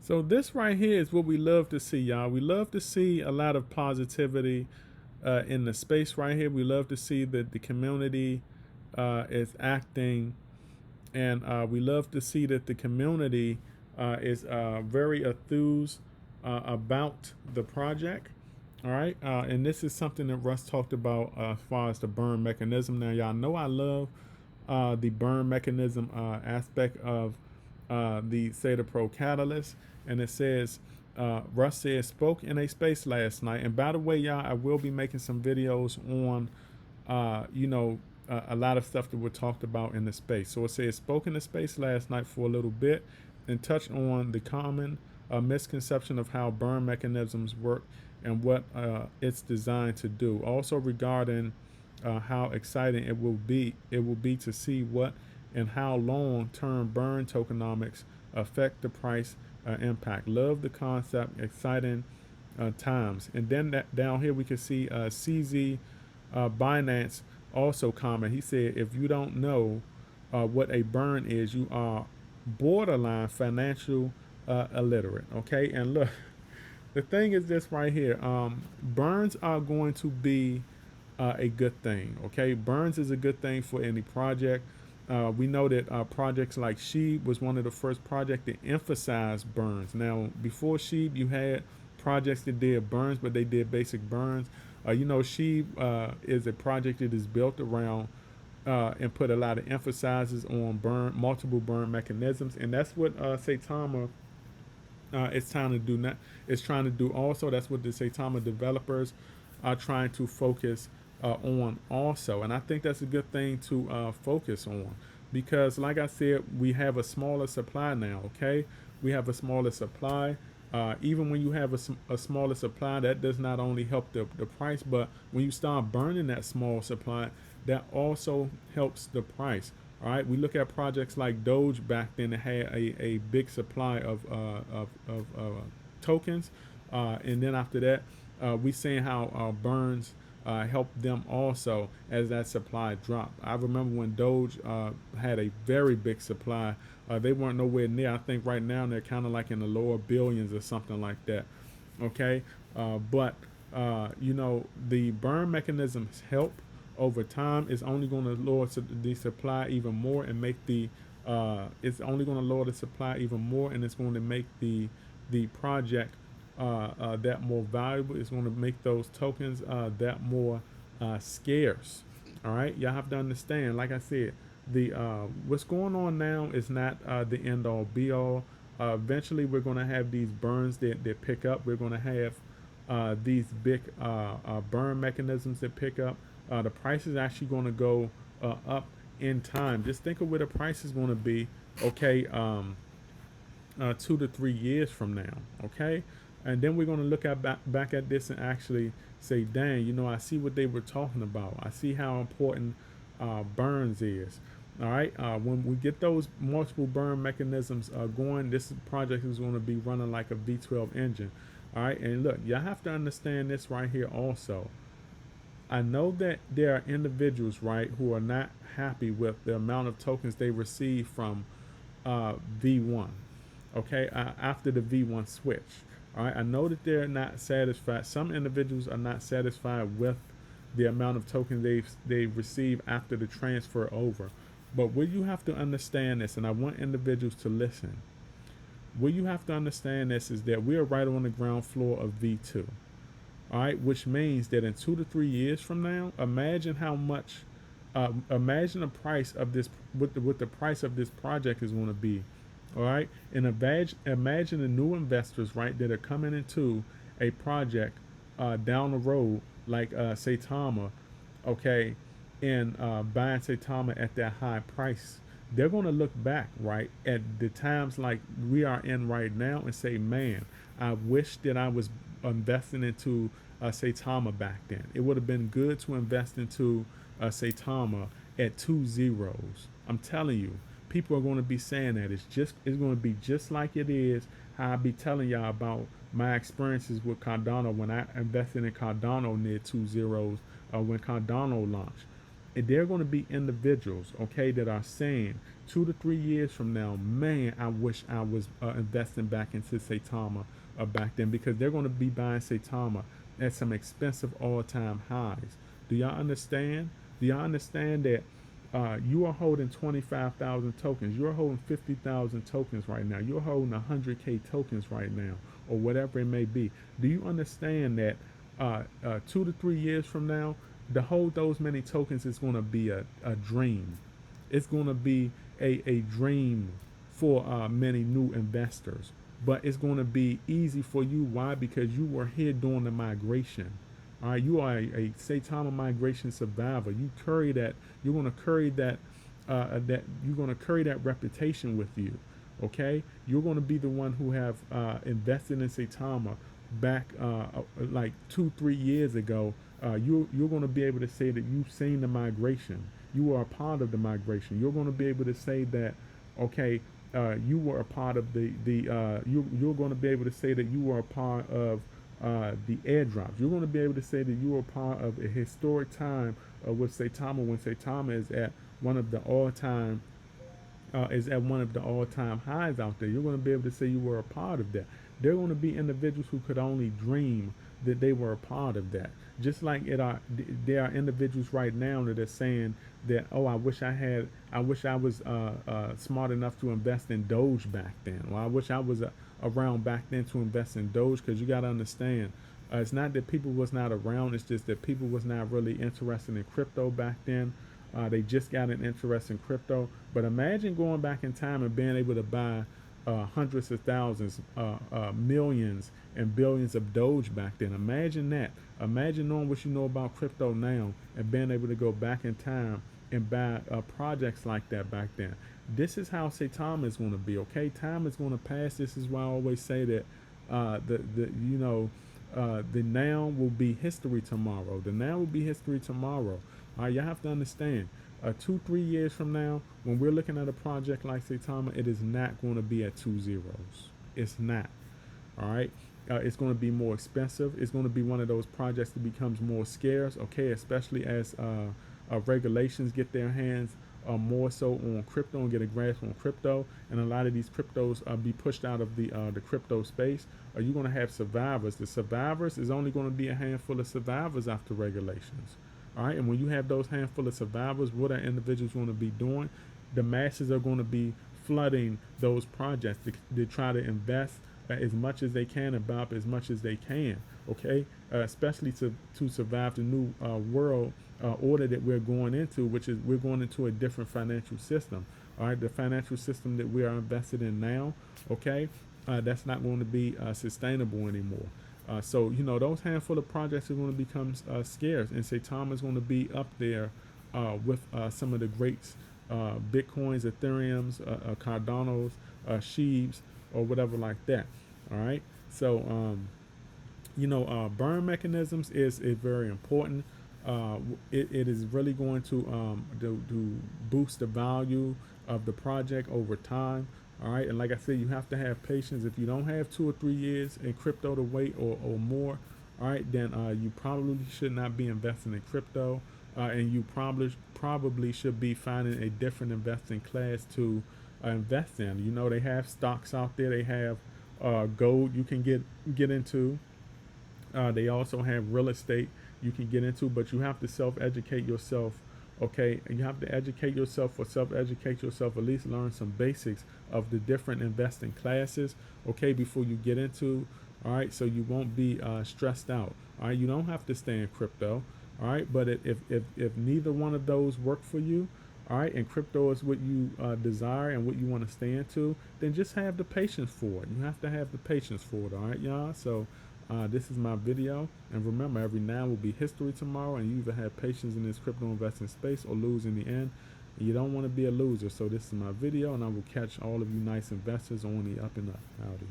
So this right here is what we love to see, y'all. We love to see a lot of positivity in the space right here. We love to see that the community is acting, and we love to see that the community is very enthused about the project. All right, and this is something that Russ talked about as far as the burn mechanism. Now, y'all know I love the burn mechanism aspect of the SATA Pro Catalyst, and it says Russ says spoke in a space last night. And by the way, y'all, I will be making some videos on a lot of stuff that we talked about in the space. So it says spoke in the space last night for a little bit and touched on the common misconception of how burn mechanisms work and what it's designed to do. Also regarding how exciting it will be to see what and how long-term burn tokenomics affect the price impact. Love the concept, exciting times. And then down here we can see CZ Binance also comment. He said, if you don't know what a burn is, you are borderline financial illiterate. Okay, and look, the thing is this right here. Burns are going to be a good thing. Okay, burns is a good thing for any project. We know that projects like Sheeb was one of the first projects to emphasize burns. Now, before Sheeb, you had projects that did burns, but they did basic burns. Sheeb is a project that is built around and put a lot of emphasis on multiple burn mechanisms, and that's what Saitama is trying to do now. It's trying to do also. That's what the Saitama developers are trying to focus on also, and I think that's a good thing to focus on, because like I said, we have a smaller supply now. Okay, we have a smaller supply. Even when you have a smaller supply, that does not only help the price, but when you start burning that small supply, that also helps the price. All right, we look at projects like Doge back then that had a big supply of tokens, and then after that, we seeing how burns helped them also as that supply dropped. I remember when Doge had a very big supply. They weren't nowhere near. I think right now they're kind of like in the lower billions or something like that. Okay, but the burn mechanisms help over time. It's only going to lower the supply even more and make it's only going to lower the supply even more, and it's going to make the project that more valuable. It's going to make those tokens that more scarce. All right, y'all have to understand. Like I said, the what's going on now is not the end all be all. Eventually, we're going to have these burns that pick up. We're going to have these big burn mechanisms that pick up. The price is actually going to go up in time. Just think of where the price is going to be. Okay, 2 to 3 years from now. Okay, and then we're going to look at back at this and actually say, dang, I see what they were talking about. I see how important burns is. All right, when we get those multiple burn mechanisms going, this project is going to be running like a V12 engine. All right, and look, y'all have to understand this right here also. I know that there are individuals, right, who are not happy with the amount of tokens they receive from V1, okay, after the V1 switch. All right, I know that they're not satisfied. Some individuals are not satisfied with the amount of tokens they've received after the transfer over. But what you have to understand this, and I want individuals to listen, what you have to understand this is that we are right on the ground floor of V2. All right, which means that in 2 to 3 years from now, imagine how much, imagine the price of this, what the price of this project is going to be. All right, and imagine the new investors, right, that are coming into a project down the road like Saitama, okay, and buying Saitama at that high price. They're going to look back, right, at the times like we are in right now and say, man, I wish that I was investing into Saitama back then. It would have been good to invest into Saitama at 2 zeros. I'm telling you, people are going to be saying that. It's going to be just like it is how I be telling y'all about my experiences with Cardano when I invested in Cardano near 2 zeros when Cardano launched. And there are going to be individuals, okay, that are saying 2 to 3 years from now, man, I wish I was investing back into Saitama back then, because they're going to be buying Saitama at some expensive all-time highs. Do y'all understand? Do y'all understand that you are holding 25,000 tokens? You're holding 50,000 tokens right now. You're holding 100K tokens right now, or whatever it may be. Do you understand that 2 to 3 years from now, to hold those many tokens is going to be a dream? It's going to be a dream for many new investors. But it's going to be easy for you. Why? Because you were here during the migration. All right, you are a Saitama migration survivor. You carry that. You're going to carry that. You're going to carry that reputation with you. Okay, you're going to be the one who have invested in Saitama back like 2-3 years ago. You're going to be able to say that you've seen the migration. You are a part of the migration. You're going to be able to say that, okay, you were a part of you're going to be able to say that you were a part of the airdrops. You're going to be able to say that you were a part of a historic time with Saitama, when Saitama is at one of the all-time highs out there. You're going to be able to say you were a part of that. There are going to be individuals who could only dream that they were a part of that. Just like there are individuals right now that are saying that, oh, I wish I was smart enough to invest in Doge back then. Well, I wish I was around back then to invest in Doge, because you got to understand, it's not that people was not around. It's just that people was not really interested in crypto back then. They just got an interest in crypto. But imagine going back in time and being able to buy hundreds of thousands, millions, and billions of Doge back then. Imagine that. Imagine knowing what you know about crypto now and being able to go back in time and buy projects like that back then. This is how Saitama is going to be. Okay, time is going to pass. This is why I always say that the now will be history tomorrow. The now will be history tomorrow. All right, you have to understand. 2-3 years from now, when we're looking at a project like Saitama, it is not going to be at 2 zeros. It's not. All right. It's going to be more expensive. It's going to be one of those projects that becomes more scarce. Okay, especially as regulations get their hands more so on crypto and get a grasp on crypto, and a lot of these cryptos be pushed out of the crypto space. You're going to have survivors. The survivors is only going to be a handful of survivors after regulations. All right, and when you have those handful of survivors, what are individuals going to be doing? The masses are going to be flooding those projects to try to invest as much as they can and buy up as much as they can. Okay, especially to survive the new world order that we're going into, which is we're going into a different financial system. All right, the financial system that we are invested in now, okay, that's not going to be sustainable anymore. So, those handful of projects are going to become scarce, and Saitama is going to be up there with some of the greats, Bitcoins, Ethereums, Cardanos, Sheaves, or whatever like that. All right. So, burn mechanisms is very important. It is really going to boost the value of the project over time. All right, and like I said, you have to have patience. If you don't have 2 or 3 years in crypto to wait, or more, all right, then you probably should not be investing in crypto, and you probably should be finding a different investing class to invest in. They have stocks out there. They have gold you can get into. They also have real estate you can get into, but you have to self-educate yourself. Okay, and you have to educate yourself, or self-educate yourself, at least learn some basics of the different investing classes, okay, before you get into, all right, so you won't be stressed out. All right, you don't have to stay in crypto, all right, but if neither one of those work for you, all right, and crypto is what you desire and what you want to stay into, then just have the patience for it. You have to have the patience for it, all right, y'all? So this is my video, and remember, every now will be history tomorrow, and you either have patience in this crypto investing space or lose in the end. You don't want to be a loser. So this is my video, and I will catch all of you nice investors on the up and up. Howdy.